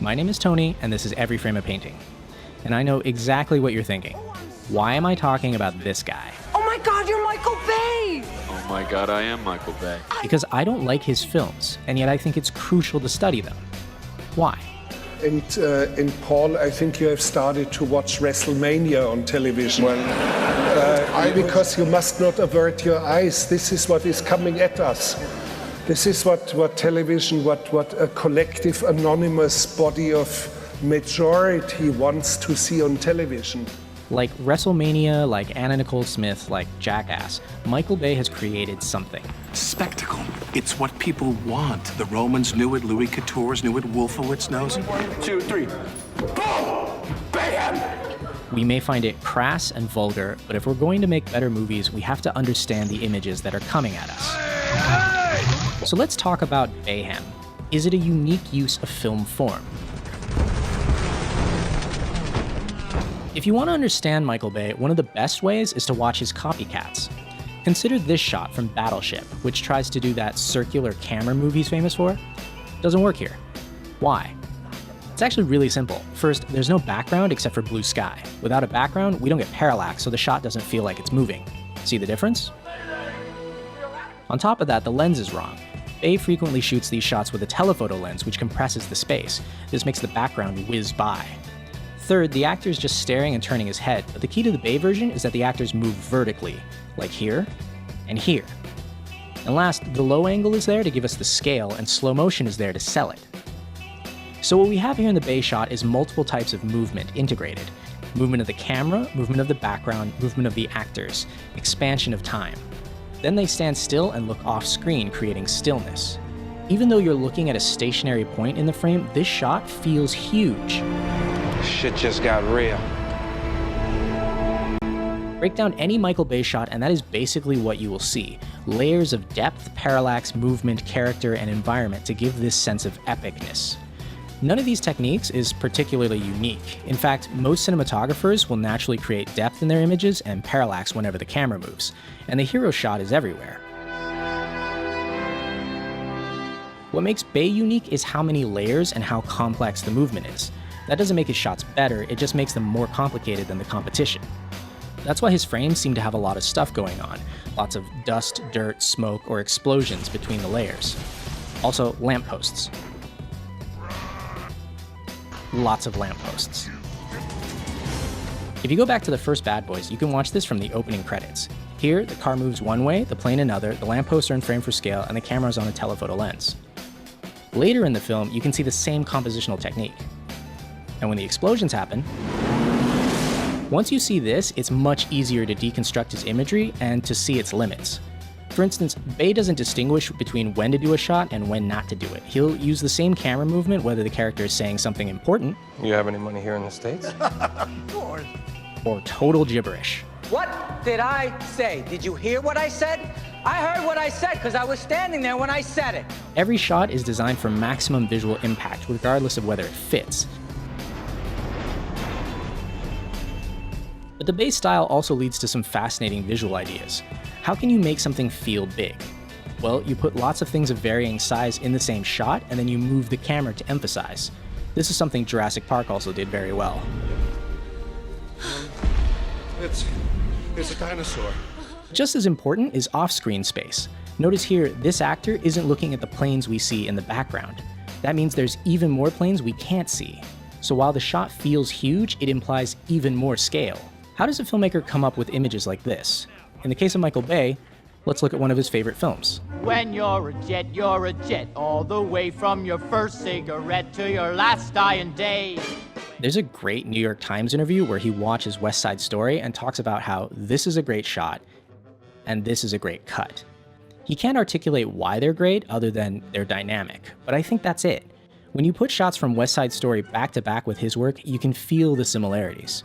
My name is Tony, and this is Every Frame a Painting. And I know exactly what you're thinking. Why am I talking about this guy? Oh my God, you're Michael Bay! Oh my God, I am Michael Bay. Because I don't like his films, and yet I think it's crucial to study them. Why? And Paul, I think you have started to watch WrestleMania on television. Because you must not avert your eyes. This is what is coming at us. This is what television, what a collective, anonymous body of majority wants to see on television. Like WrestleMania, like Anna Nicole Smith, like Jackass, Michael Bay has created something. Spectacle. It's what people want. The Romans knew it, Louis Couture's knew it, Wolfowitz knows it. 1, 2, 3. Boom! Bayham! We may find it crass and vulgar, but if we're going to make better movies, we have to understand the images that are coming at us. So let's talk about Bayham. Is it a unique use of film form? If you want to understand Michael Bay, one of the best ways is to watch his copycats. Consider this shot from Battleship, which tries to do that circular camera move he's famous for. Doesn't work here. Why? It's actually really simple. First, there's no background except for blue sky. Without a background, we don't get parallax, so the shot doesn't feel like it's moving. See the difference? On top of that, the lens is wrong. Bay frequently shoots these shots with a telephoto lens, which compresses the space. This makes the background whiz by. Third, the actor is just staring and turning his head, but the key to the Bay version is that the actors move vertically, like here and here. And last, the low angle is there to give us the scale, and slow motion is there to sell it. So what we have here in the Bay shot is multiple types of movement integrated. Movement of the camera, movement of the background, movement of the actors, expansion of time. Then they stand still and look off screen, creating stillness. Even though you're looking at a stationary point in the frame, this shot feels huge. Shit just got real. Break down any Michael Bay shot and that is basically what you will see. Layers of depth, parallax, movement, character, and environment to give this sense of epicness. None of these techniques is particularly unique. In fact, most cinematographers will naturally create depth in their images and parallax whenever the camera moves, and the hero shot is everywhere. What makes Bay unique is how many layers and how complex the movement is. That doesn't make his shots better, it just makes them more complicated than the competition. That's why his frames seem to have a lot of stuff going on. Lots of dust, dirt, smoke, or explosions between the layers. Also, lampposts. Lots of lampposts. If you go back to the first Bad Boys, you can watch this from the opening credits. Here, the car moves one way, the plane another, the lampposts are in frame for scale, and the camera's on a telephoto lens. Later in the film, you can see the same compositional technique. And when the explosions happen, once you see this, it's much easier to deconstruct his imagery and to see its limits. For instance, Bay doesn't distinguish between when to do a shot and when not to do it. He'll use the same camera movement whether the character is saying something important. You have any money here in the States? Of course. Or total gibberish. What did I say? Did you hear what I said? I heard what I said because I was standing there when I said it. Every shot is designed for maximum visual impact, regardless of whether it fits. But the Bay style also leads to some fascinating visual ideas. How can you make something feel big? Well, you put lots of things of varying size in the same shot, and then you move the camera to emphasize. This is something Jurassic Park also did very well. It's a dinosaur. Just as important is off-screen space. Notice here, this actor isn't looking at the planes we see in the background. That means there's even more planes we can't see. So while the shot feels huge, it implies even more scale. How does a filmmaker come up with images like this? In the case of Michael Bay, let's look at one of his favorite films. When you're a jet, all the way from your first cigarette to your last dying day. There's a great New York Times interview where he watches West Side Story and talks about how this is a great shot and this is a great cut. He can't articulate why they're great other than they're dynamic, but I think that's it. When you put shots from West Side Story back to back with his work, you can feel the similarities.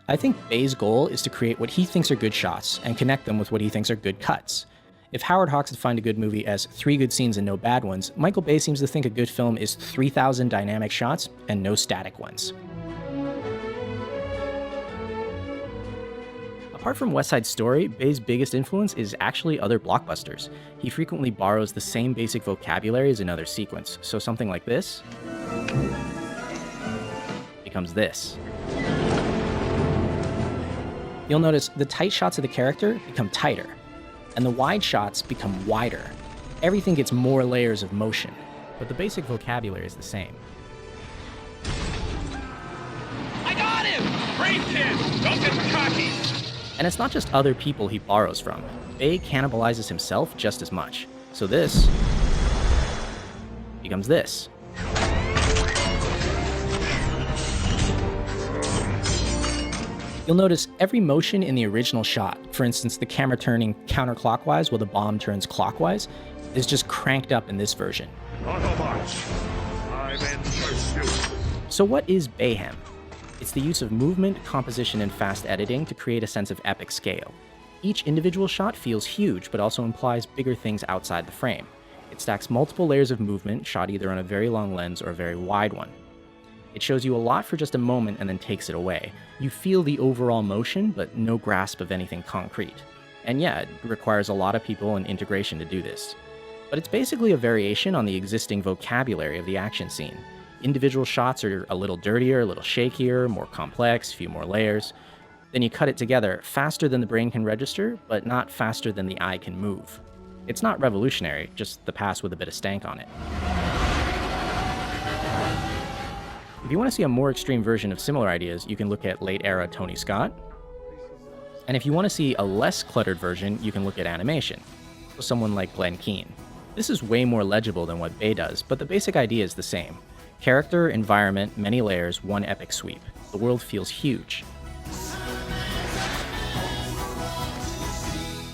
I think Bay's goal is to create what he thinks are good shots and connect them with what he thinks are good cuts. If Howard Hawks defined a good movie as 3 good scenes and no bad ones, Michael Bay seems to think a good film is 3,000 dynamic shots and no static ones. Apart from West Side Story, Bay's biggest influence is actually other blockbusters. He frequently borrows the same basic vocabulary as another sequence, so something like this becomes this. You'll notice the tight shots of the character become tighter, and the wide shots become wider. Everything gets more layers of motion, but the basic vocabulary is the same. I got him! Brave kid! Don't get cocky! And it's not just other people he borrows from. Bay cannibalizes himself just as much. So this becomes this. You'll notice every motion in the original shot, for instance the camera turning counterclockwise while the bomb turns clockwise, is just cranked up in this version. Autobots, I'm in pursuit. So what is Bayham? It's the use of movement, composition, and fast editing to create a sense of epic scale. Each individual shot feels huge, but also implies bigger things outside the frame. It stacks multiple layers of movement, shot either on a very long lens or a very wide one. It shows you a lot for just a moment and then takes it away. You feel the overall motion, but no grasp of anything concrete. And yeah, it requires a lot of people and integration to do this. But it's basically a variation on the existing vocabulary of the action scene. Individual shots are a little dirtier, a little shakier, more complex, a few more layers. Then you cut it together faster than the brain can register, but not faster than the eye can move. It's not revolutionary, just the past with a bit of stank on it. If you want to see a more extreme version of similar ideas, you can look at late-era Tony Scott. And if you want to see a less cluttered version, you can look at animation. So someone like Glenn Keane. This is way more legible than what Bay does, but the basic idea is the same. Character, environment, many layers, one epic sweep. The world feels huge.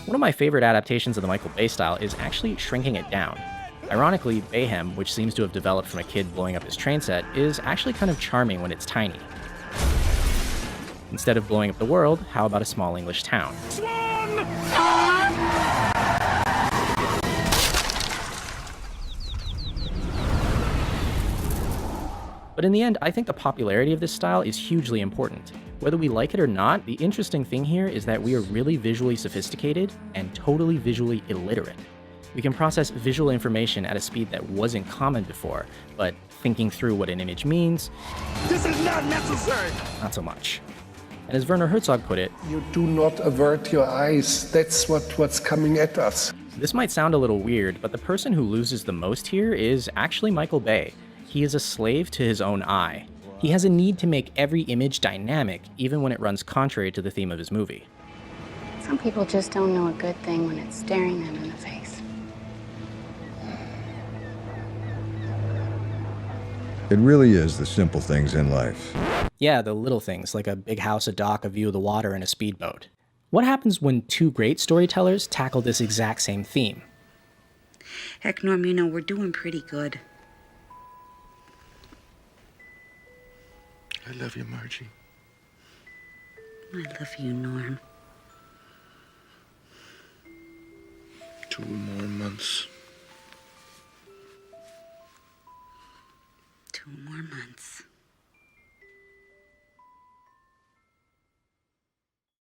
One of my favorite adaptations of the Michael Bay style is actually shrinking it down. Ironically, Bayham, which seems to have developed from a kid blowing up his train set, is actually kind of charming when it's tiny. Instead of blowing up the world, how about a small English town? But in the end, I think the popularity of this style is hugely important. Whether we like it or not, the interesting thing here is that we are really visually sophisticated and totally visually illiterate. We can process visual information at a speed that wasn't common before, but thinking through what an image means, This is not necessary! not so much. And as Werner Herzog put it, You do not avert your eyes. That's what's coming at us. this might sound a little weird, but the person who loses the most here is actually Michael Bay. He is a slave to his own eye. He has a need to make every image dynamic, even when it runs contrary to the theme of his movie. Some people just don't know a good thing when it's staring them in the face. It really is the simple things in life. Yeah, the little things, like a big house, a dock, a view of the water, and a speedboat. What happens when two great storytellers tackle this exact same theme? Heck, Norm, you know, we're doing pretty good. I love you, Margie. I love you, Norm. 2 more months.